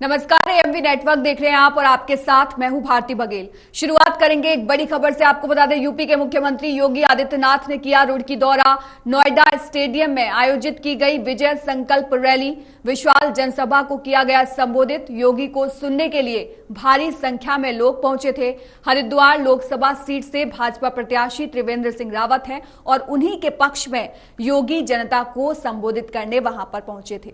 नमस्कार, AMV network देख रहे हैं आप और आपके साथ मैं हूं भारती बघेल। शुरुआत करेंगे एक बड़ी खबर से। आपको बता दें, यूपी के मुख्यमंत्री योगी आदित्यनाथ ने किया रुड़की दौरा। नोएडा स्टेडियम में आयोजित की गई विजय संकल्प रैली, विशाल जनसभा को किया गया संबोधित। योगी को सुनने के लिए भारी संख्या में लोग पहुंचे थे। हरिद्वार लोकसभा सीट से भाजपा प्रत्याशी त्रिवेंद्र सिंह रावत हैं और उन्हीं के पक्ष में योगी जनता को संबोधित करने वहां पर पहुंचे थे।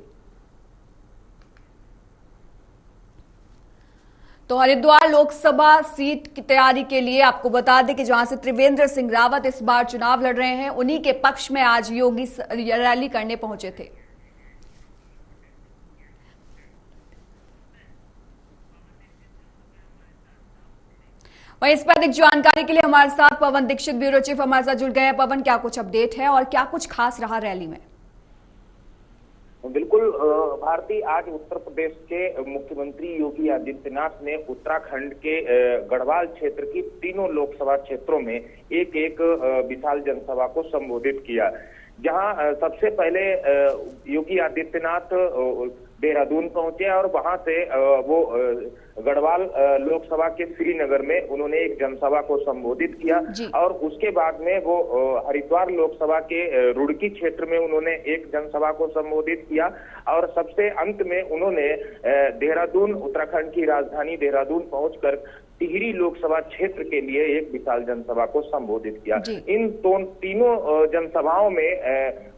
तो हरिद्वार लोकसभा सीट की तैयारी के लिए आपको बता दें कि जहां से त्रिवेंद्र सिंह रावत इस बार चुनाव लड़ रहे हैं, उन्हीं के पक्ष में आज योगी रैली करने पहुंचे थे। वहीं इस पर अधिक जानकारी के लिए हमारे साथ पवन दीक्षित, ब्यूरो चीफ, हमारे साथ जुड़ गए हैं। पवन, क्या कुछ अपडेट है और क्या कुछ खास रहा रैली में? बिल्कुल भारती, आज उत्तर प्रदेश के मुख्यमंत्री योगी आदित्यनाथ ने उत्तराखंड के गढ़वाल क्षेत्र की तीनों लोकसभा क्षेत्रों में एक एक विशाल जनसभा को संबोधित किया। जहां सबसे पहले योगी आदित्यनाथ देहरादून पहुंचे और वहां से वो गढ़वाल लोकसभा के श्रीनगर में उन्होंने एक जनसभा को संबोधित किया और उसके बाद में वो हरिद्वार लोकसभा के रुड़की क्षेत्र में उन्होंने एक जनसभा को संबोधित किया और सबसे अंत में उन्होंने देहरादून, उत्तराखंड की राजधानी देहरादून पहुंचकर टिहरी लोकसभा क्षेत्र के लिए एक विशाल जनसभा को संबोधित किया। इन तीनों जनसभाओं में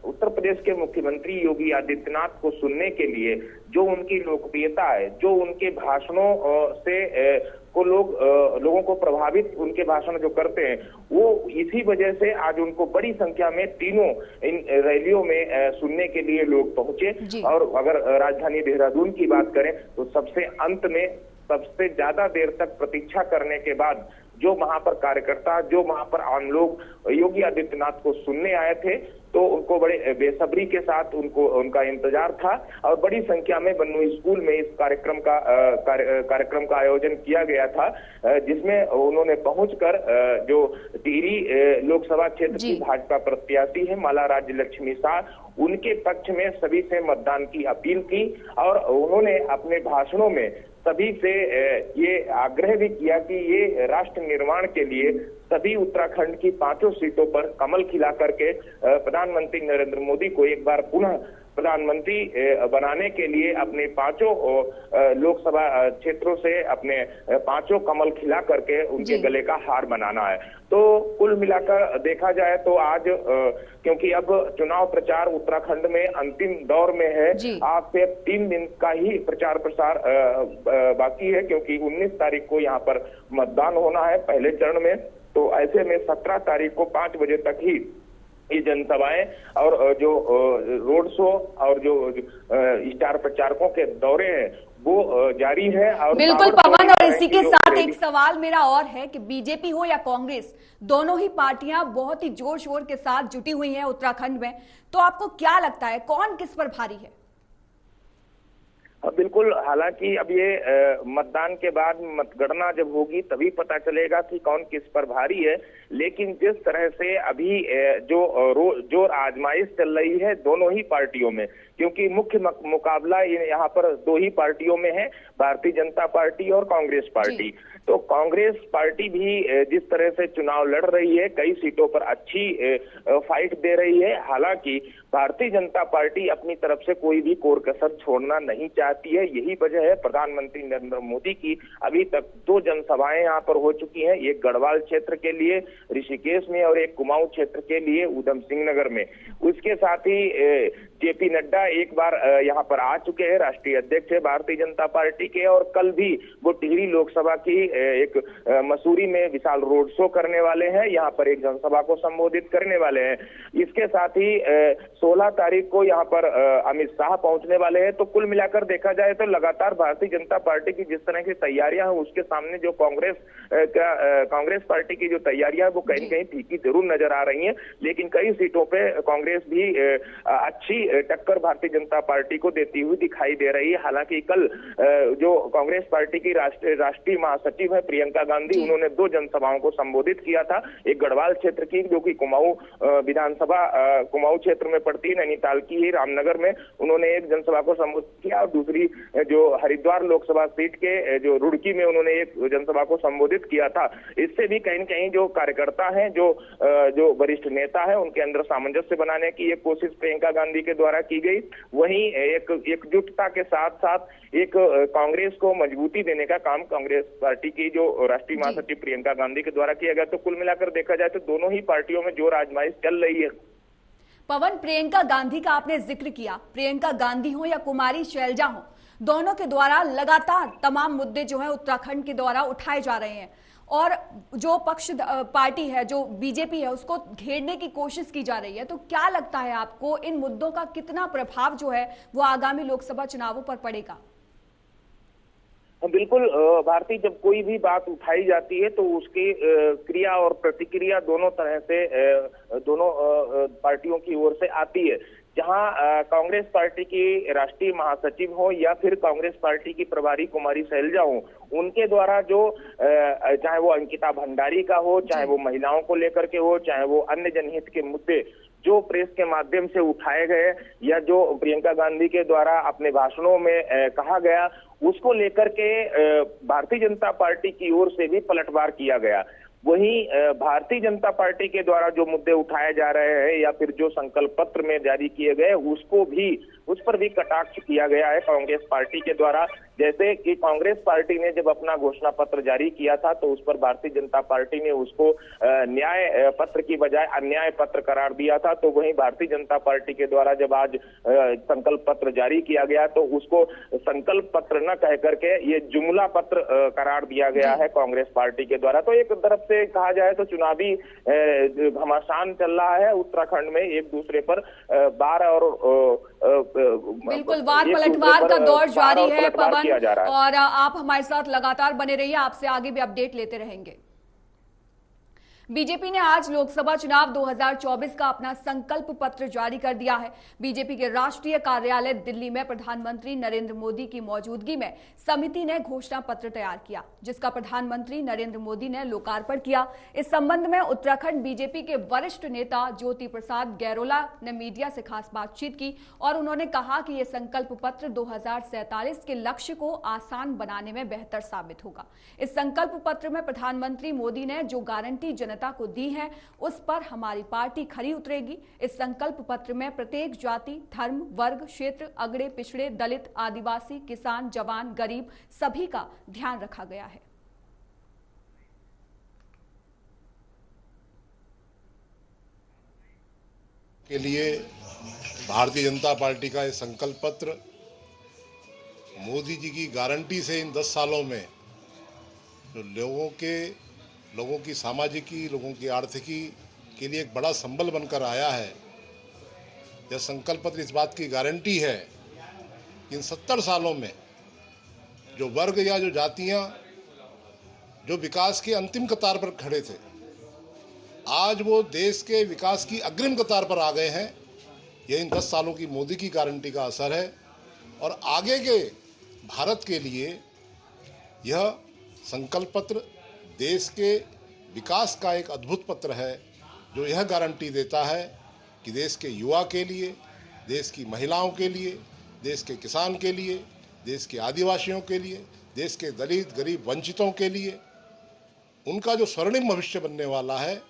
उत्तर प्रदेश के मुख्यमंत्री योगी आदित्यनाथ को सुनने के लिए जो उनकी लोकप्रियता है, जो उनके भाषणों से लोगों को प्रभावित उनके भाषण जो करते हैं, वो इसी वजह से आज उनको बड़ी संख्या में तीनों इन रैलियों में सुनने के लिए लोग पहुंचे। और अगर राजधानी देहरादून की बात करें तो सबसे अंत में सबसे ज्यादा देर तक प्रतीक्षा करने के बाद जो वहां पर कार्यकर्ता, जो वहां पर आम लोग योगी आदित्यनाथ को सुनने आए थे, तो उनको बड़े बेसब्री के साथ उनका इंतजार था और बड़ी संख्या में बन्नू स्कूल में इस कार्यक्रम का आयोजन किया गया था, जिसमें उन्होंने पहुंचकर जो टिहरी लोकसभा क्षेत्र की भाजपा प्रत्याशी है माला राज्य लक्ष्मी शाह, उनके पक्ष में सभी से मतदान की अपील की और उन्होंने अपने भाषणों में सभी से ये आग्रह भी किया कि ये राष्ट्र निर्माण के लिए सभी उत्तराखंड की 5 सीटों पर कमल खिला करके प्रधानमंत्री नरेंद्र मोदी को एक बार पुनः प्रधानमंत्री बनाने के लिए अपने 5 लोकसभा क्षेत्रों से अपने 5 कमल खिला करके उनके गले का हार बनाना है। तो कुल मिलाकर देखा जाए तो आज क्योंकि अब चुनाव प्रचार उत्तराखंड में अंतिम दौर में है, आज से 3 दिन का ही प्रचार प्रसार बाकी है, क्योंकि 19 तारीख को यहाँ पर मतदान होना है पहले चरण में। तो ऐसे में 17 तारीख को 5 बजे तक ही ये जनसभाएं और जो रोड शो और जो स्टार प्रचारकों के दौरे हैं वो जारी है। और बिल्कुल पवन, और इसी के साथ एक सवाल मेरा और है कि बीजेपी हो या कांग्रेस, दोनों ही पार्टियां बहुत ही जोर शोर के साथ जुटी हुई हैं उत्तराखंड में, तो आपको क्या लगता है कौन किस पर भारी है? बिल्कुल, हालांकि अब ये मतदान के बाद मतगणना जब होगी तभी पता चलेगा कि कौन किस पर भारी है, लेकिन जिस तरह से अभी जो आजमाइश चल रही है दोनों ही पार्टियों में, क्योंकि मुख्य मुकाबला यहाँ पर 2 ही पार्टियों में है, भारतीय जनता पार्टी और कांग्रेस पार्टी। तो कांग्रेस पार्टी भी जिस तरह से चुनाव लड़ रही है, कई सीटों पर अच्छी फाइट दे रही है। हालांकि भारतीय जनता पार्टी अपनी तरफ से कोई भी कोर कसर छोड़ना नहीं चाहती है। यही वजह है प्रधानमंत्री नरेंद्र मोदी की अभी तक 2 जनसभाएं यहाँ पर हो चुकी हैं, एक गढ़वाल क्षेत्र के लिए ऋषिकेश में और एक कुमाऊं क्षेत्र के लिए उधम सिंह नगर में। उसके साथ ही जेपी नड्डा एक बार यहाँ पर आ चुके हैं, राष्ट्रीय अध्यक्ष है भारतीय जनता पार्टी के, और कल भी वो टिहरी लोकसभा की एक मसूरी में विशाल रोड शो करने वाले हैं, यहाँ पर एक जनसभा को संबोधित करने वाले हैं। इसके साथ ही 16 तारीख को यहाँ पर अमित शाह पहुंचने वाले हैं। तो कुल मिलाकर देखा जाए तो लगातार भारतीय जनता पार्टी की जिस तरह की तैयारियां हैं, उसके सामने जो कांग्रेस पार्टी की जो तैयारियां है वो कहीं न कहीं फीकी जरूर नजर आ रही है, लेकिन कई सीटों पे कांग्रेस भी अच्छी टक्कर भारतीय जनता पार्टी को देती हुई दिखाई दे रही है। हालांकि कल जो कांग्रेस पार्टी की राष्ट्रीय महासचिव है प्रियंका गांधी, उन्होंने 2 जनसभाओं को संबोधित किया था। एक गढ़वाल क्षेत्र की, जो कि कुमाऊं विधानसभा कुमाऊं क्षेत्र में पड़ती है, नैनीताल की ही रामनगर में उन्होंने एक जनसभा को संबोधित किया, और दूसरी जो हरिद्वार लोकसभा सीट के जो रुड़की में उन्होंने एक जनसभा को संबोधित किया था। इससे भी कहीं न कहीं जो कार्यकर्ता हैं, जो वरिष्ठ नेता है, उनके अंदर सामंजस्य बनाने की एक कोशिश प्रियंका गांधी के द्वारा की गई। वहीं एक एकजुटता के साथ साथ एक कांग्रेस को मजबूती देने का काम कांग्रेस पार्टी की जो राष्ट्रीय महासचिव प्रियंका गांधी के द्वारा किया गया। तो कुल मिलाकर देखा जाए तो दोनों ही पार्टियों में जोर आजमाइश चल रही है। पवन, प्रियंका गांधी का आपने जिक्र किया, प्रियंका गांधी हो या कुमारी शैलजा हो, दोनों के द्वारा लगातार तमाम मुद्दे जो है उत्तराखंड के द्वारा उठाए जा रहे हैं, और जो पक्ष पार्टी है, जो बीजेपी है, उसको घेरने की कोशिश की जा रही है। तो क्या लगता है आपको, इन मुद्दों का कितना प्रभाव जो है वो आगामी लोकसभा चुनावों पर पड़ेगा? बिल्कुल भारती, जब कोई भी बात उठाई जाती है तो उसकी क्रिया और प्रतिक्रिया दोनों तरह से दोनों पार्टियों की ओर से आती है। जहां कांग्रेस पार्टी की राष्ट्रीय महासचिव हो या फिर कांग्रेस पार्टी की प्रभारी कुमारी शैलजा हो, उनके द्वारा जो चाहे वो अंकिता भंडारी का हो, चाहे वो महिलाओं को लेकर के हो, चाहे वो अन्य जनहित के मुद्दे जो प्रेस के माध्यम से उठाए गए या जो प्रियंका गांधी के द्वारा अपने भाषणों में कहा गया, उसको लेकर के भारतीय जनता पार्टी की ओर से भी पलटवार किया गया। वहीं भारतीय जनता पार्टी के द्वारा जो मुद्दे उठाए जा रहे हैं या फिर जो संकल्प पत्र में जारी किए गए, उस पर भी कटाक्ष किया गया है कांग्रेस पार्टी के द्वारा। जैसे कि कांग्रेस पार्टी ने जब अपना घोषणा पत्र जारी किया था तो उस पर भारतीय जनता पार्टी ने उसको न्याय पत्र की बजाय अन्याय पत्र करार दिया था। तो वहीं भारतीय जनता पार्टी के द्वारा जब आज संकल्प पत्र जारी किया गया तो उसको संकल्प पत्र न कह करके ये जुमला पत्र करार दिया गया है कांग्रेस पार्टी के द्वारा। तो एक तरफ से कहा जाए तो चुनावी घमासान चल रहा है उत्तराखंड में, एक दूसरे पर बार और बिल्कुल वार पलटवार का दौर जारी है पवन, और आप हमारे साथ लगातार बने रहिए, आपसे आगे भी अपडेट लेते रहेंगे। बीजेपी ने आज लोकसभा चुनाव 2024 का अपना संकल्प पत्र जारी कर दिया है। बीजेपी के राष्ट्रीय कार्यालय दिल्ली में प्रधानमंत्री नरेंद्र मोदी की मौजूदगी में समिति ने घोषणा पत्र तैयार किया, जिसका प्रधानमंत्री नरेंद्र मोदी ने लोकार्पण किया। इस संबंध में उत्तराखंड बीजेपी के वरिष्ठ नेता ज्योति प्रसाद गैरोला ने मीडिया से खास बातचीत की और उन्होंने कहा कि यह संकल्प पत्र 2047 के लक्ष्य को आसान बनाने में बेहतर साबित होगा। इस संकल्प पत्र में प्रधानमंत्री मोदी ने जो गारंटी जनता को दी है, उस पर हमारी पार्टी खरी उतरेगी। इस संकल्प पत्र में प्रत्येक जाति, धर्म, वर्ग, क्षेत्र, अगड़े पिछड़े, दलित, आदिवासी, किसान, जवान, गरीब सभी का ध्यान रखा गया है। के लिए भारतीय जनता पार्टी का यह संकल्प पत्र मोदी जी की गारंटी से इन 10 सालों में जो लोगों की सामाजिकी, लोगों की आर्थिकी के लिए एक बड़ा संबल बनकर आया है। यह संकल्प पत्र इस बात की गारंटी है कि इन 70 सालों में जो वर्ग या जो जातियां जो विकास की अंतिम कतार पर खड़े थे, आज वो देश के विकास की अग्रिम कतार पर आ गए हैं। यह इन 10 सालों की मोदी की गारंटी का असर है और आगे के भारत के लिए यह संकल्प पत्र देश के विकास का एक अद्भुत पत्र है, जो यह गारंटी देता है कि देश के युवा के लिए, देश की महिलाओं के लिए, देश के किसान के लिए, देश के आदिवासियों के लिए, देश के दलित, गरीब, वंचितों के लिए उनका जो स्वर्णिम भविष्य बनने वाला है,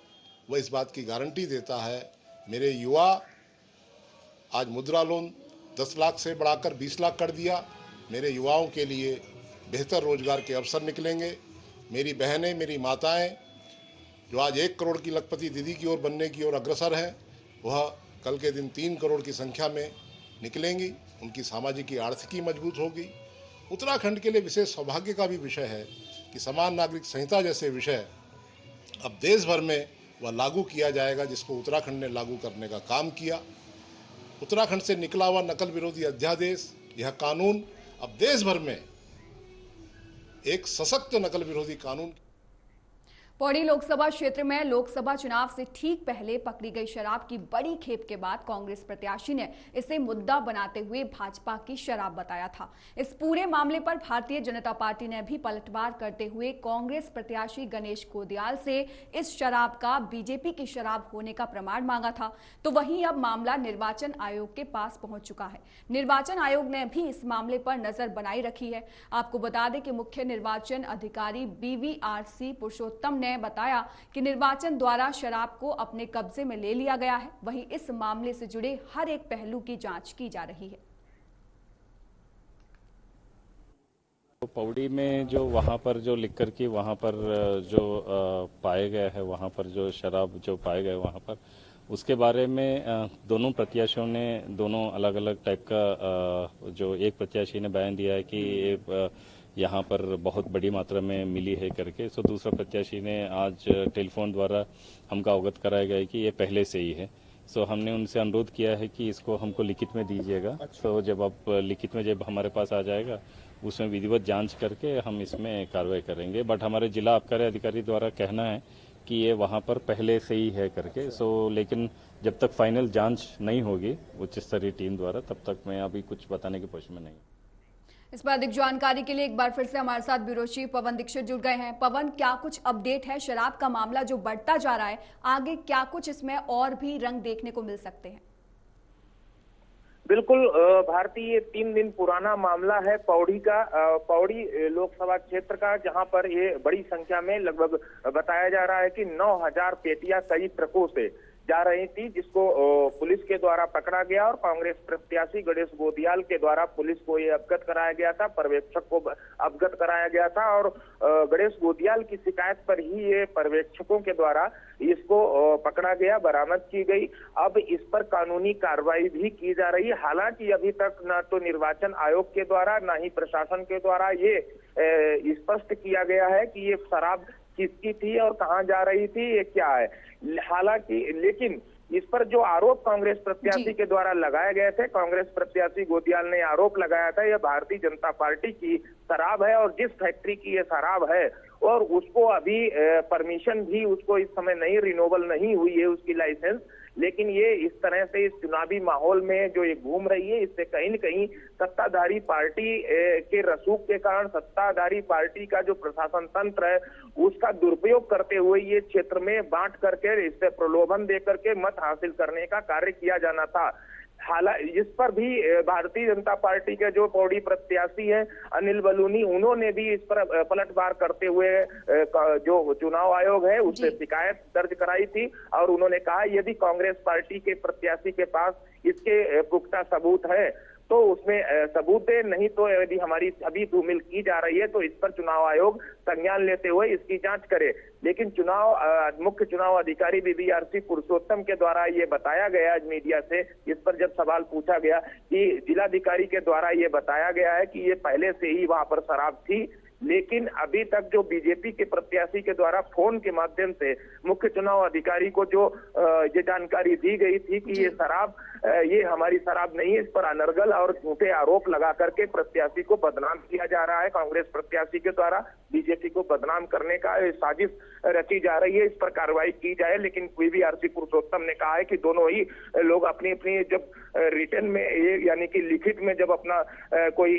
वह इस बात की गारंटी देता है। मेरे युवा आज मुद्रा लोन 10 लाख से बढ़ाकर 20 लाख कर दिया। मेरे युवाओं के लिए बेहतर रोजगार के अवसर निकलेंगे। मेरी बहनें, मेरी माताएं जो आज 1 करोड़ की लखपति दीदी की ओर बनने की ओर अग्रसर हैं, वह कल के दिन 3 करोड़ की संख्या में निकलेंगी। उनकी सामाजिक आर्थिकी मजबूत होगी। उत्तराखंड के लिए विशेष सौभाग्य का भी विषय है कि समान नागरिक संहिता जैसे विषय अब देश भर में वह लागू किया जाएगा, जिसको उत्तराखंड ने लागू करने का काम किया। उत्तराखंड से निकला हुआ नकल विरोधी अध्यादेश, यह कानून अब देश भर में एक सशक्त नकल विरोधी कानून। पौड़ी लोकसभा क्षेत्र में लोकसभा चुनाव से ठीक पहले पकड़ी गई शराब की बड़ी खेप के बाद कांग्रेस प्रत्याशी ने इसे मुद्दा बनाते हुए भाजपा की शराब बताया था। इस पूरे मामले पर भारतीय जनता पार्टी ने भी पलटवार करते हुए कांग्रेस प्रत्याशी गणेश गोदियाल से इस शराब का बीजेपी की शराब होने का प्रमाण मांगा था। तो वहीं अब मामला निर्वाचन आयोग के पास पहुंच चुका है। निर्वाचन आयोग ने भी इस मामले पर नजर बनाई रखी है। आपको बता दें कि मुख्य निर्वाचन अधिकारी BVRC पुरुषोत्तम ने बताया कि निर्वाचन द्वारा शराब को अपने कब्जे में ले लिया गया है। वहीं इस मामले से जुड़े हर एक पहलू की जांच की जा रही है। पौड़ी में जो वहाँ पर जो लिकर की वहाँ पर जो पाए गए है, वहाँ पर जो शराब जो पाए गए वहाँ पर, उसके बारे में दोनों प्रत्याशियों ने दोनों अलग अलग टाइप का जो एक प्रत्याशी ने बयान दिया है कि यहाँ पर बहुत बड़ी मात्रा में मिली है करके, सो दूसरा प्रत्याशी ने आज टेलीफोन द्वारा हमको अवगत कराया गया है कि ये पहले से ही है। सो हमने उनसे अनुरोध किया है कि इसको हमको लिखित में दीजिएगा। तो जब आप लिखित में जब हमारे पास आ जाएगा उसमें विधिवत जांच करके हम इसमें कार्रवाई करेंगे। बट हमारे जिला आबकारी अधिकारी द्वारा कहना है कि ये वहाँ पर पहले से ही है करके। सो लेकिन जब तक फाइनल जांच नहीं होगी उच्च स्तरीय टीम द्वारा, तब तक मैं अभी कुछ बताने की पोजीशन में नहीं। इस पर अधिक जानकारी के लिए एक बार फिर से हमारे साथ ब्यूरो चीफ पवन दीक्षित जुड़ गए हैं। पवन, क्या कुछ अपडेट है? शराब का मामला जो बढ़ता जा रहा है, आगे क्या कुछ इसमें और भी रंग देखने को मिल सकते हैं? बिल्कुल भारतीय, ये 3 दिन पुराना मामला है पौड़ी का, पौड़ी लोकसभा क्षेत्र का, जहां पर ये बड़ी संख्या में लगभग बताया जा रहा है कि 9000 पेटियां कई ट्रकों से जा रही थी, जिसको पुलिस के द्वारा पकड़ा गया और कांग्रेस प्रत्याशी गणेश गोदियाल के द्वारा पुलिस को ये अवगत कराया गया था, पर्यवेक्षक को अवगत कराया गया था और गणेश गोदियाल की शिकायत पर ही ये पर्यवेक्षकों के द्वारा इसको पकड़ा गया, बरामद की गई। अब इस पर कानूनी कार्रवाई भी की जा रही है। हालांकि अभी तक न तो निर्वाचन आयोग के द्वारा न ही प्रशासन के द्वारा ये स्पष्ट किया गया है कि ये शराब किसकी थी और कहां जा रही थी, ये क्या है। हालांकि लेकिन इस पर जो आरोप कांग्रेस प्रत्याशी के द्वारा लगाए गए थे, कांग्रेस प्रत्याशी गोदियाल ने आरोप लगाया था यह भारतीय जनता पार्टी की शराब है और जिस फैक्ट्री की ये शराब है और उसको अभी परमिशन भी उसको इस समय नहीं रिन्यूअल नहीं हुई है उसकी लाइसेंस, लेकिन ये इस तरह से इस चुनावी माहौल में जो ये घूम रही है, इससे कहीं न कहीं सत्ताधारी पार्टी के रसूख के कारण सत्ताधारी पार्टी का जो प्रशासन तंत्र है उसका दुरुपयोग करते हुए ये क्षेत्र में बांट करके इससे प्रलोभन दे करके मत हासिल करने का कार्य किया जाना था। हालांकि इस पर भी भारतीय जनता पार्टी के जो पौड़ी प्रत्याशी हैं अनिल बलूनी, उन्होंने भी इस पर पलटवार करते हुए जो चुनाव आयोग है उससे शिकायत दर्ज कराई थी और उन्होंने कहा यदि कांग्रेस पार्टी के प्रत्याशी के पास इसके पुख्ता सबूत है तो उसमें सबूत दे, नहीं तो यदि हमारी अभी धूमिल की जा रही है तो इस पर चुनाव आयोग संज्ञान लेते हुए इसकी जांच करे। लेकिन मुख्य चुनाव अधिकारी BVRC पुरुषोत्तम के द्वारा ये बताया गया आज मीडिया से, इस पर जब सवाल पूछा गया कि जिलाधिकारी के द्वारा ये बताया गया है कि ये पहले से ही वहां पर शराब थी, लेकिन अभी तक जो बीजेपी के प्रत्याशी के द्वारा फोन के माध्यम से मुख्य चुनाव अधिकारी को जो ये जानकारी दी गई थी कि ये शराब ये हमारी शराब नहीं है, इस पर अनर्गल और झूठे आरोप लगा करके प्रत्याशी को बदनाम किया जा रहा है। कांग्रेस प्रत्याशी के द्वारा बीजेपी को बदनाम करने का साजिश रची जा रही है, इस पर कार्रवाई की जाए। लेकिन BVRC पुरुषोत्तम ने कहा है कि दोनों ही लोग अपनी अपनी जब रिटर्न में यानी कि लिखित में जब अपना कोई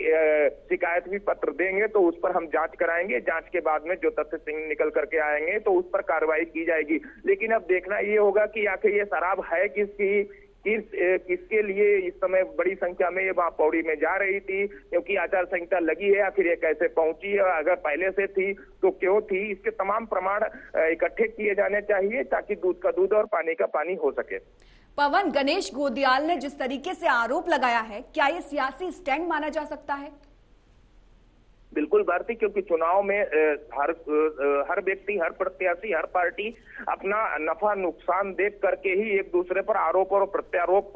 शिकायत भी पत्र देंगे तो उस पर हम जांच कराएंगे, जांच के बाद में जो तथ्य निकल करके आएंगे तो उस पर कार्रवाई की जाएगी। लेकिन अब देखना ये होगा कि आखिर ये शराब है किसके लिए इस समय बड़ी संख्या में ये वहां पौड़ी में जा रही थी, क्योंकि आचार संहिता लगी है, आखिर ये कैसे पहुंची है, अगर पहले से थी तो क्यों थी, इसके तमाम प्रमाण इकट्ठे किए जाने चाहिए ताकि दूध का दूध और पानी का पानी हो सके। पवन, गणेश गोदियाल ने जिस तरीके से आरोप लगाया है, क्या ये सियासी स्टैंड माना जा सकता है? बिल्कुल भारती, क्योंकि चुनाव में हर व्यक्ति, हर प्रत्याशी, हर पार्टी अपना नफा नुकसान देख करके ही एक दूसरे पर आरोप और प्रत्यारोप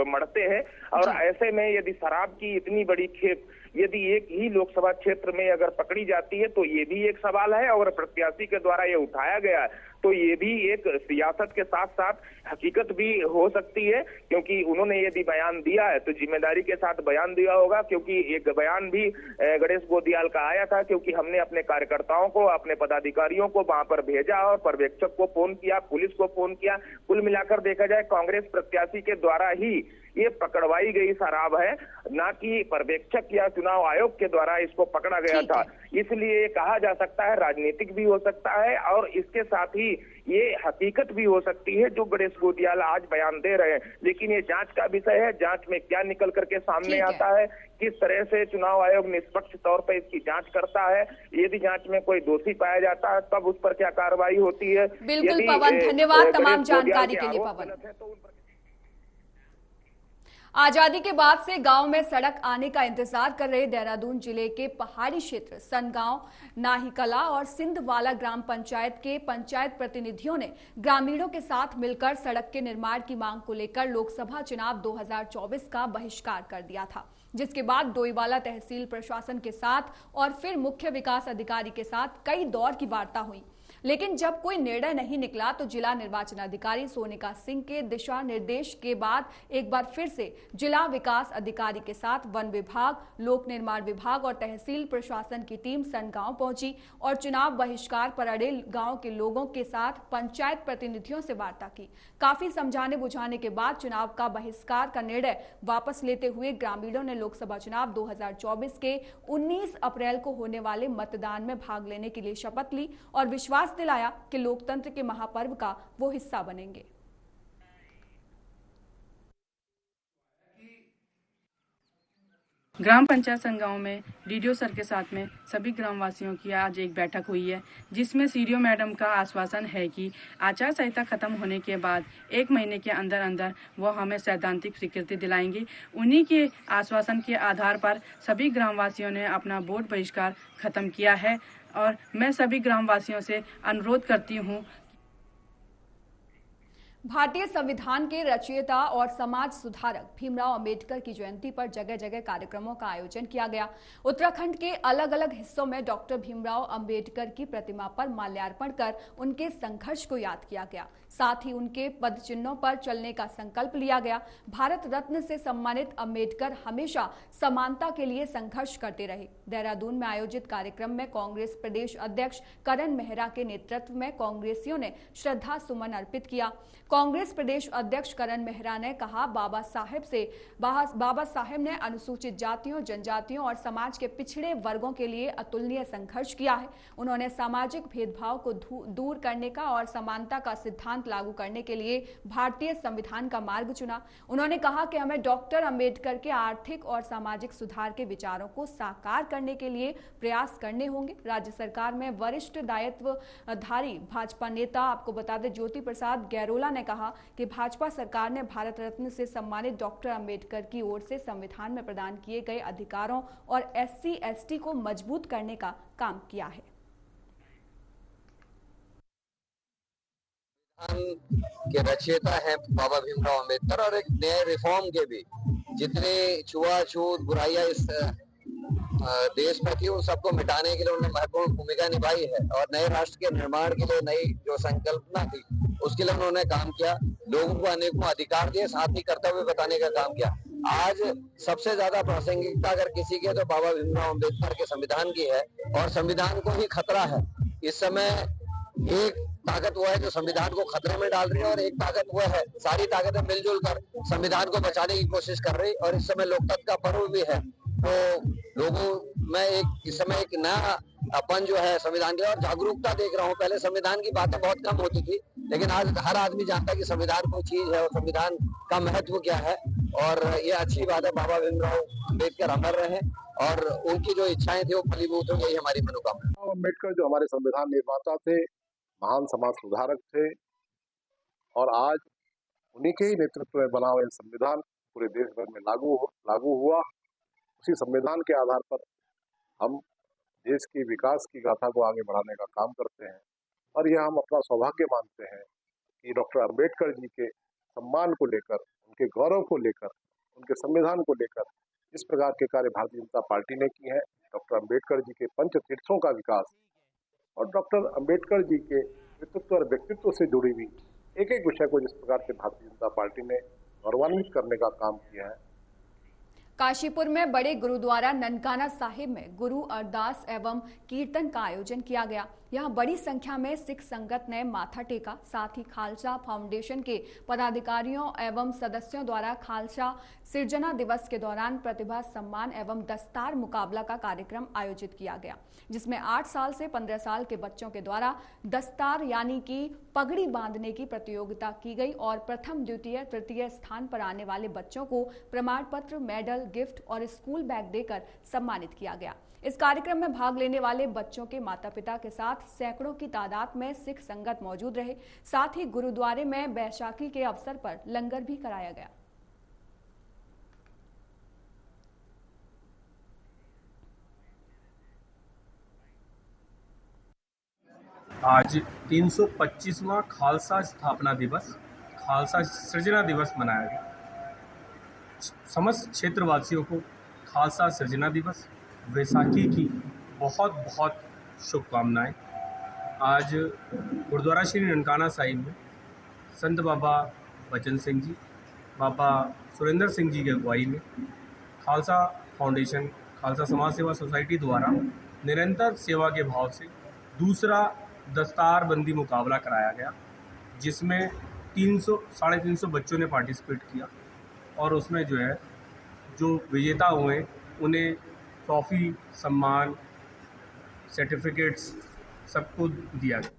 मढ़ते हैं और ऐसे में यदि शराब की इतनी बड़ी खेप यदि एक ही लोकसभा क्षेत्र में अगर पकड़ी जाती है तो ये भी एक सवाल है, और प्रत्याशी के द्वारा ये उठाया गया है तो ये भी एक सियासत के साथ साथ हकीकत भी हो सकती है, क्योंकि उन्होंने यदि बयान दिया है तो जिम्मेदारी के साथ बयान दिया होगा, क्योंकि एक बयान भी गणेश गोदियाल का आया था, क्योंकि हमने अपने कार्यकर्ताओं को, अपने पदाधिकारियों को वहां पर भेजा और पर्यवेक्षक को फोन किया, पुलिस को फोन किया। कुल मिलाकर देखा जाए कांग्रेस प्रत्याशी के द्वारा ही ये पकड़वाई गई शराब है, ना कि पर्यवेक्षक या चुनाव आयोग के द्वारा इसको पकड़ा गया था। इसलिए कहा जा सकता है राजनीतिक भी हो सकता है और इसके साथ ही ये हकीकत भी हो सकती है जो गणेश गोदियाल आज बयान दे रहे हैं। लेकिन ये जांच का विषय है, जांच में क्या निकल करके सामने आता है, किस तरह से चुनाव आयोग निष्पक्ष तौर पर इसकी जांच करता है, यदि जांच में कोई दोषी पाया जाता है तब उस पर क्या कार्रवाई होती है। बिल्कुल पवन, धन्यवाद तमाम जानकारी के लिए पवन। आजादी के बाद से गांव में सड़क आने का इंतजार कर रहे देहरादून जिले के पहाड़ी क्षेत्र सनगांव, नाहीकला और सिंधवाला ग्राम पंचायत के पंचायत प्रतिनिधियों ने ग्रामीणों के साथ मिलकर सड़क के निर्माण की मांग को लेकर लोकसभा चुनाव 2024 का बहिष्कार कर दिया था, जिसके बाद डोईवाला तहसील प्रशासन के साथ और फिर मुख्य विकास अधिकारी के साथ कई दौर की वार्ता हुई। लेकिन जब कोई निर्णय नहीं निकला तो जिला निर्वाचन अधिकारी सोनिका सिंह के दिशा निर्देश के बाद एक बार फिर से जिला विकास अधिकारी के साथ वन विभाग, लोक निर्माण विभाग और तहसील प्रशासन की टीम सनगांव पहुंची और चुनाव बहिष्कार पर अड़े गांव के लोगों के साथ पंचायत प्रतिनिधियों से वार्ता की। काफी समझाने बुझाने के बाद चुनाव का बहिष्कार का निर्णय वापस लेते हुए ग्रामीणों ने लोकसभा चुनाव 2024 के 19 अप्रैल को होने वाले मतदान में भाग लेने के लिए शपथ ली और विश्वास दिलाया कि लोकतंत्र के महापर्व का वो हिस्सा बनेंगे। ग्राम पंचायत सनगांव में डीडीओ सर के साथ में सभी ग्रामवासियों की आज एक बैठक हुई है, जिसमें सीडीओ मैडम का आश्वासन है कि आचार संहिता खत्म होने के बाद 1 महीने के अंदर अंदर वो हमें सैद्धांतिक स्वीकृति दिलाएंगी। उन्हीं के आश्वासन के आधार पर सभी ग्रामवासियों ने अपना वोट बहिष्कार खत्म किया है और मैं सभी ग्रामवासियों से अनुरोध करती हूँ। भारतीय संविधान के रचयिता और समाज सुधारक भीमराव अंबेडकर की जयंती पर जगह जगह कार्यक्रमों का आयोजन किया गया। उत्तराखंड के अलग अलग हिस्सों में डॉक्टर भीमराव अंबेडकर की प्रतिमा पर माल्यार्पण कर उनके संघर्ष को याद किया गया। साथ ही उनके पद चिन्हों पर चलने का संकल्प लिया गया। भारत रत्न से सम्मानित अंबेडकर हमेशा समानता के लिए संघर्ष करते रहे। देहरादून में आयोजित कार्यक्रम में कांग्रेस प्रदेश अध्यक्ष करण मेहरा के नेतृत्व में कांग्रेसियों ने श्रद्धा सुमन अर्पित किया। कांग्रेस प्रदेश अध्यक्ष करण मेहरा ने कहा, बाबा साहेब ने अनुसूचित जातियों, जनजातियों और समाज के पिछड़े वर्गों के लिए अतुलनीय संघर्ष किया है। उन्होंने सामाजिक भेदभाव को दूर करने का और समानता का सिद्धांत लागू करने के लिए भारतीय संविधान का मार्ग चुना। उन्होंने कहा कि हमें डॉक्टर अंबेडकर के आर्थिक और सामाजिक सुधार के विचारों को साकार करने के लिए प्रयास करने होंगे। राज्य सरकार में वरिष्ठ दायित्वधारी भाजपा नेता, आपको बता दें, ज्योति प्रसाद गैरोला ने कहा कि भाजपा सरकार ने भारत रत्न से सम्मानित डॉक्टर अंबेडकर की ओर से संविधान में प्रदान किए गए अधिकारों और SC/ST को मजबूत करने का काम किया है। के रचयिता है बाबा भीमराव अंबेडकर और एक नए रिफॉर्म के भी, जितने छुआछूत बुराइयां इस देश में थी उन सबको मिटाने के लिए उन्होंने महत्वपूर्ण भूमिका निभाई है और नए राष्ट्र के निर्माण के लिए नई जो संकल्पना थी उसके लिए उन्होंने काम किया। लोगों को अनेकों अधिकार दिए, साथ ही कर्तव्य बताने का काम किया। आज सबसे ज्यादा प्रासंगिकता अगर किसी की है तो बाबा भीमराव अंबेडकर के संविधान की है और संविधान को ही खतरा है। इस समय एक ताकत वो है जो संविधान को खतरे में डाल रही है और एक ताकत वो है, सारी ताकतें मिलजुल कर संविधान को बचाने की कोशिश कर रही। और इस समय लोकतंत्र का पर्व भी है, तो लोगों में इस समय एक नया अपन जो है संविधान के और जागरूकता देख रहा हूँ। पहले संविधान की बातें बहुत कम होती थी, लेकिन आज हर आदमी जानता है कि संविधान कोई चीज है और संविधान का महत्व क्या है। और ये अच्छी बात है, बाबा भीमराव अंबेडकर अमर रहे और उनकी जो इच्छाएं थी वो फलीभूत हो, यही हमारी मनोकामना। अम्बेडकर जो हमारे संविधान निर्माता थे, महान समाज सुधारक थे और आज उन्हीं के ही नेतृत्व में बना हुआ संविधान पूरे देश भर में लागू हुआ। उसी संविधान के आधार पर हम देश की विकास की गाथा को आगे बढ़ाने का काम करते हैं और यह हम अपना सौभाग्य मानते हैं कि डॉक्टर अंबेडकर जी के सम्मान को लेकर, उनके गौरव को लेकर, उनके संविधान को लेकर इस प्रकार के कार्य भारतीय जनता पार्टी ने किए हैं। डॉक्टर अंबेडकर जी के पंच तीर्थों का विकास और डॉक्टर अंबेडकर जी के व्यक्तित्व और व्यक्तित्व से जुड़ी हुई एक एक विषय को जिस प्रकार से भारतीय जनता पार्टी ने गौरवान्वित करने का काम किया है। काशीपुर में बड़े गुरुद्वारा ननकाना साहिब में गुरु अरदास एवं कीर्तन का आयोजन किया गया। यहां बड़ी संख्या में सिख संगत ने माथा टेका। साथ ही खालसा फाउंडेशन के पदाधिकारियों एवं सदस्यों द्वारा खालसा सिरजना दिवस के दौरान प्रतिभा सम्मान एवं दस्तार मुकाबला का कार्यक्रम आयोजित किया गया, जिसमें 8 साल से 15 साल के बच्चों के द्वारा दस्तार यानी कि पगड़ी बांधने की प्रतियोगिता की गई और प्रथम, द्वितीय, तृतीय स्थान पर आने वाले बच्चों को प्रमाण पत्र, मेडल, गिफ्ट और स्कूल बैग देकर सम्मानित किया गया। इस कार्यक्रम में भाग लेने वाले बच्चों के माता पिता के साथ सैकड़ों की तादाद में सिख संगत मौजूद रहे। साथ ही गुरुद्वारे में बैसाखी के अवसर पर लंगर भी कराया गया। आज 325वां खालसा स्थापना दिवस, खालसा सृजना दिवस मनाया गया। समस्त क्षेत्रवासियों को खालसा सृजना दिवस, वैसाखी की बहुत बहुत शुभकामनाएं। आज गुरुद्वारा श्री ननकाना साहिब में संत बाबा बचन सिंह जी, बाबा सुरेंद्र सिंह जी की अगुवाई में खालसा फाउंडेशन, खालसा समाज सेवा सोसाइटी द्वारा निरंतर सेवा के भाव से दूसरा दस्तार बंदी मुकाबला कराया गया, जिसमें 300-350 बच्चों ने पार्टिसिपेट किया और उसमें जो विजेता हुए उन्हें ट्रॉफी, सम्मान, सर्टिफिकेट्स सबको दिया गया।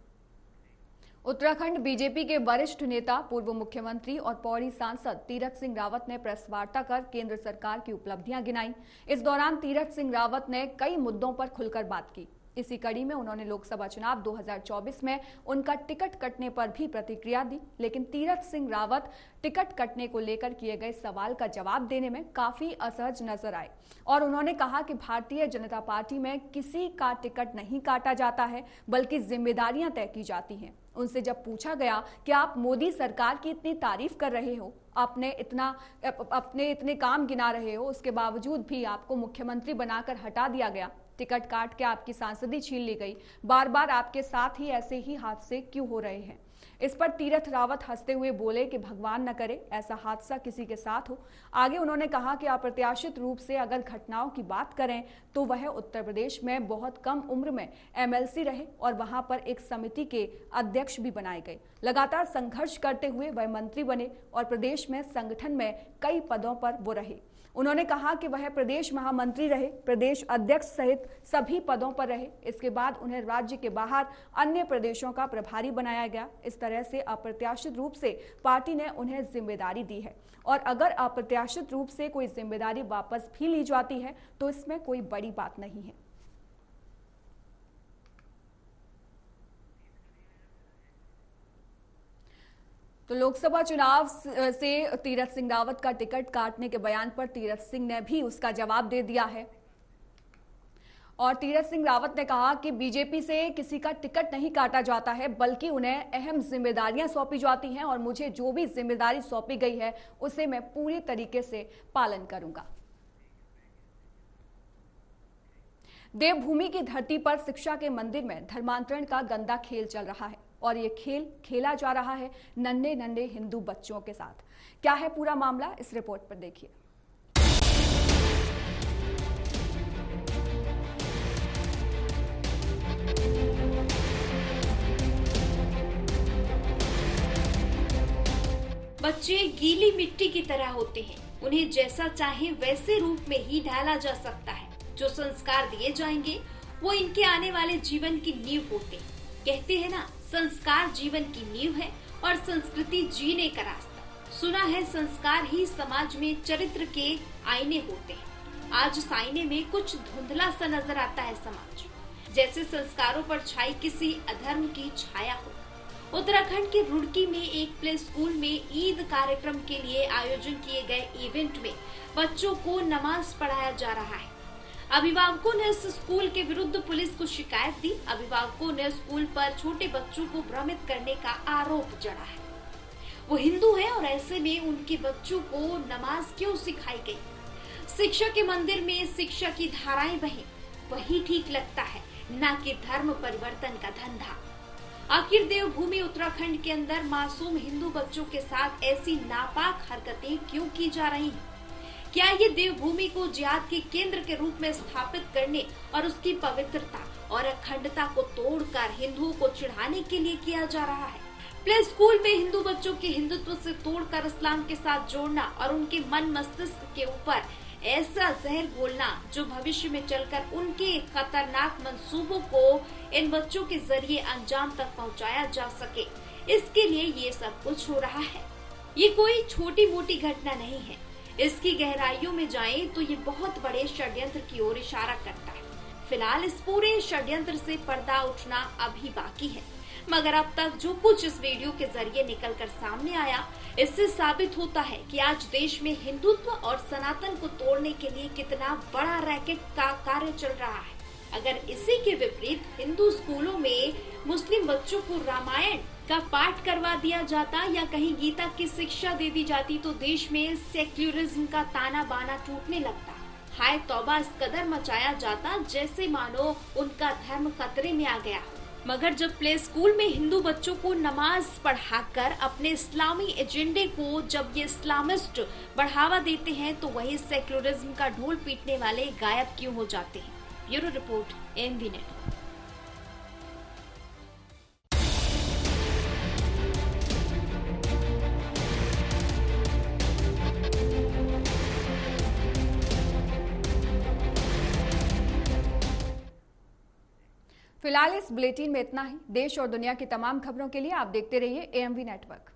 उत्तराखंड बीजेपी के वरिष्ठ नेता, पूर्व मुख्यमंत्री और पौड़ी सांसद तीरथ सिंह रावत ने प्रेस वार्ता कर केंद्र सरकार की उपलब्धियां गिनाई। इस दौरान तीरथ सिंह रावत ने कई मुद्दों पर खुलकर बात की। इसी कड़ी में उन्होंने लोकसभा चुनाव 2024 में उनका टिकट कटने पर भी प्रतिक्रिया दी, लेकिन तीरथ सिंह रावत टिकट कटने को लेकर किए गए सवाल का जवाब देने में काफी असहज नजर आए और उन्होंने कहा कि भारतीय जनता पार्टी में किसी का टिकट नहीं काटा जाता है, बल्कि जिम्मेदारियां तय की जाती हैं। उनसे जब पूछा गया कि आप मोदी सरकार की इतनी तारीफ कर रहे हो, अपने इतने काम गिना रहे हो, उसके बावजूद भी आपको मुख्यमंत्री बनाकर हटा दिया गया, टिकट काट के आपकी सांसदी छीन ली गई, बार बार आपके साथ ही ऐसे ही हादसे क्यों हो रहे हैं। इस पर तीरथ रावत हंसते हुए बोले कि भगवान न करे ऐसा हादसा किसी के साथ हो। आगे उन्होंने कहा कि अप्रत्याशित रूप से अगर घटनाओं की बात करें तो वह उत्तर प्रदेश में बहुत कम उम्र में एमएलसी रहे और वहां पर एक समिति के अध्यक्ष भी बनाए गए। लगातार संघर्ष करते हुए वह मंत्री बने और प्रदेश में संगठन में कई पदों पर वो रहे। उन्होंने कहा कि वह प्रदेश महामंत्री रहे, प्रदेश अध्यक्ष सहित सभी पदों पर रहे। इसके बाद उन्हें राज्य के बाहर अन्य प्रदेशों का प्रभारी बनाया गया। इस तरह से अप्रत्याशित रूप से पार्टी ने उन्हें जिम्मेदारी दी है और अगर अप्रत्याशित रूप से कोई जिम्मेदारी वापस भी ली जाती है तो इसमें कोई बड़ी बात नहीं है। तो लोकसभा चुनाव से तीरथ सिंह रावत का टिकट काटने के बयान पर तीरथ सिंह ने भी उसका जवाब दे दिया है और तीरथ सिंह रावत ने कहा कि बीजेपी से किसी का टिकट नहीं काटा जाता है, बल्कि उन्हें अहम जिम्मेदारियां सौंपी जाती हैं और मुझे जो भी जिम्मेदारी सौंपी गई है उसे मैं पूरी तरीके से पालन करूंगा। देवभूमि की धरती पर शिक्षा के मंदिर में धर्मांतरण का गंदा खेल चल रहा है और ये खेल खेला जा रहा है नन्हे नन्हे हिंदू बच्चों के साथ। क्या है पूरा मामला, इस रिपोर्ट पर देखिए। बच्चे गीली मिट्टी की तरह होते हैं, उन्हें जैसा चाहे वैसे रूप में ही ढाला जा सकता है। जो संस्कार दिए जाएंगे वो इनके आने वाले जीवन की नींव होते हैं। कहते हैं ना, संस्कार जीवन की नींव है और संस्कृति जीने का रास्ता। सुना है संस्कार ही समाज में चरित्र के आईने होते हैं। आज इस आईने में कुछ धुंधला सा नजर आता है समाज, जैसे संस्कारों पर छाई किसी अधर्म की छाया हो। उत्तराखंड के रुड़की में एक प्ले स्कूल में ईद कार्यक्रम के लिए आयोजन किए गए इवेंट में बच्चों को नमाज पढ़ाया जा रहा है। अभिभावकों ने इस स्कूल के विरुद्ध पुलिस को शिकायत दी। अभिभावकों ने स्कूल पर छोटे बच्चों को भ्रमित करने का आरोप जड़ा है। वो हिंदू हैं और ऐसे में उनके बच्चों को नमाज क्यों सिखाई गई। शिक्षा के मंदिर में शिक्षा की धाराएं बहें, वही ठीक लगता है, न कि धर्म परिवर्तन का धंधा। आखिर देवभूमि उत्तराखंड के अंदर मासूम हिंदू बच्चों के साथ ऐसी नापाक हरकतें क्यों की जा रही हैं? क्या ये देवभूमि को जिहाद के केंद्र के रूप में स्थापित करने और उसकी पवित्रता और अखंडता को तोड़कर हिंदुओं को चिढ़ाने के लिए किया जा रहा है? प्ले स्कूल में हिंदू बच्चों के हिंदुत्व से तोड़कर इस्लाम के साथ जोड़ना और उनके मन मस्तिष्क के ऊपर ऐसा जहर घोलना जो भविष्य में चलकर उनके खतरनाक मंसूबों को इन बच्चों के जरिए अंजाम तक पहुंचाया जा सके, इसके लिए ये सब कुछ हो रहा है। ये कोई छोटी मोटी घटना नहीं है। इसकी गहराइयों में जाएं तो ये बहुत बड़े षड्यंत्र की ओर इशारा करता है। फिलहाल इस पूरे षड्यंत्र से पर्दा उठना अभी बाकी है, मगर अब तक जो कुछ इस वीडियो के जरिए निकलकर सामने आया, इससे साबित होता है कि आज देश में हिंदुत्व और सनातन को तोड़ने के लिए कितना बड़ा रैकेट का कार्य चल रहा है। अगर इसी के विपरीत हिंदू स्कूलों में मुस्लिम बच्चों को रामायण का पाठ करवा दिया जाता या कहीं गीता की शिक्षा दे दी जाती तो देश में सेक्युलरिज्म का ताना बाना टूटने लगता। हाय तौबा, इस कदर मचाया जाता जैसे मानो उनका धर्म खतरे में आ गया। मगर जब प्ले स्कूल में हिंदू बच्चों को नमाज पढ़ाकर अपने इस्लामी एजेंडे को जब ये इस्लामिस्ट बढ़ावा देते हैं तो वही सेक्युलरिज्म का ढोल पीटने वाले गायब क्यों हो जाते हैं? Bureau report, AMV network. फिलहाल इस बुलेटिन में इतना ही। देश और दुनिया की तमाम खबरों के लिए आप देखते रहिए एएमवी नेटवर्क।